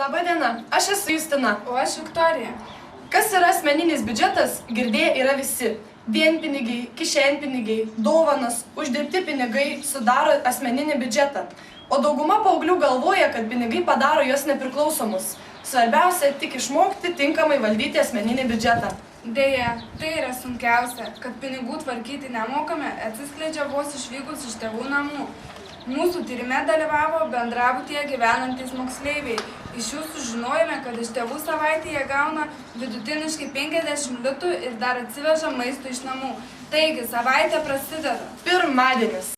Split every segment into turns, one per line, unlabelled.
Labą dieną, aš esu Justina.
O aš Viktorija.
Kas yra asmeninis biudžetas, girdėję yra visi. Dienpinigiai, kišenpinigiai, dovanas, uždirbti pinigai sudaro asmeninį biudžetą. O dauguma paauglių galvoja, kad pinigai padaro juos nepriklausomus. Svarbiausia tik išmokti tinkamai valdyti asmeninį biudžetą.
Deja, tai yra sunkiausia, kad pinigų tvarkyti nemokame, atsiskleidžia vos išvykus iš tėvų namų. Mūsų tyrime dalyvavo bendrabutyje gyvenantys moksleiviai. Iš jų sužinojome, kad iš tėvų savaitėje gauna vidutiniškai 50 litų ir dar atsiveža maisto iš namų. Taigi, savaitė prasideda.
Pirmadienis.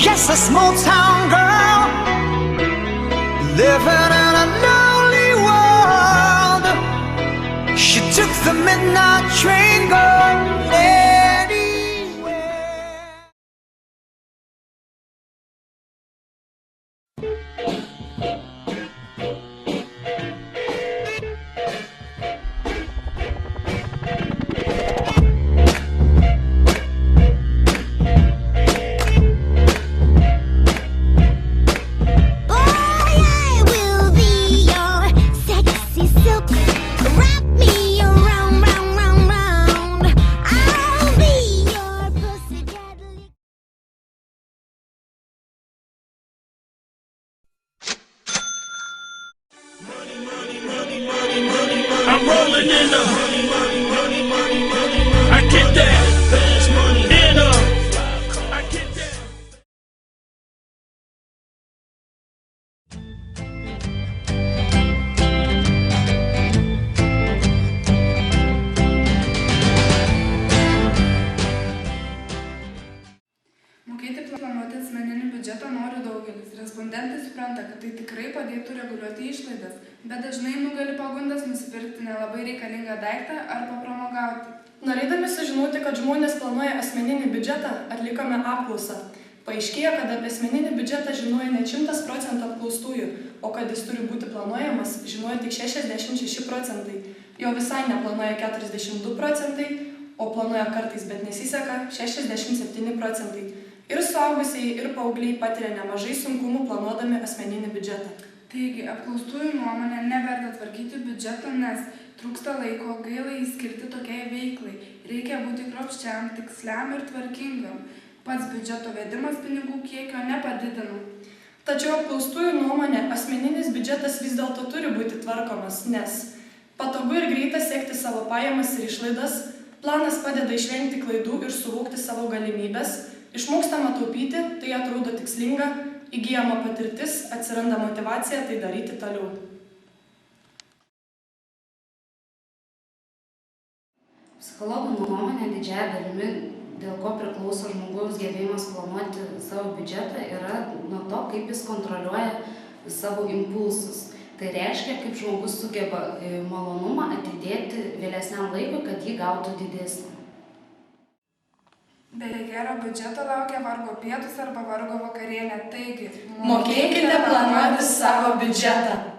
Just a small town girl living in a lonely world. She took the midnight train going anywhere.
I'm rolling in the I get that in I get that.
Mokėti planuoti asmeninį biudžetą nori daugelis. Respondentai supranta, kad tai tikrai padėtų reguliuoti išlaidas, bet dažnai nugali pagundas nusipirkti nelabai reikalingą daiktą ar papramogauti.
Norėdami sužinoti, kad žmonės planuoja asmeninį biudžetą, atlikome apklausą. Paaiškėjo, kad apie asmeninį biudžetą žinoja net 100% apklaustųjų, o kad jis turi būti planuojamas, žinoja tik 66%. Jo visai neplanuoja 42%, o planuoja kartais, bet nesiseka 67%. Ir suaugusieji, ir paaugliai patiria nemažai sunkumų planuodami asmeninį biudžetą.
Taigi, apklaustųjų nuomonė neverta tvarkyti biudžeto, nes trūksta laiko, gaila įskirti tokiai veiklai. Reikia būti kruopščiam, tiksliam ir tvarkingam. Pats biudžeto vedimas pinigų kiekio nepadidina.
Tačiau apklaustųjų nuomonė, asmeninis biudžetas vis dėlto turi būti tvarkomas, nes patogu ir greita sekti savo pajamas ir išlaidas, planas padeda išvengti klaidų ir suvokti savo galimybės, išmokstama taupyti, tai atrodo tikslinga, įgyjama patirtis, atsiranda motyvacija tai daryti toliau.
Psichologų nuomonė didžiąja dalimi, dėl ko priklauso žmogaus gebėjimas planuoti savo biudžetą, yra nuo to, kaip jis kontroliuoja savo impulsus. Tai reiškia, kaip žmogus sugeba malonumą atidėti vėlesniam laikui, kad jį gautų didesnį.
Be gero biudžeto laukia vargo pietus arba vargo vakarienė. Taigi,
Mokėkite planuoti savo biudžetą.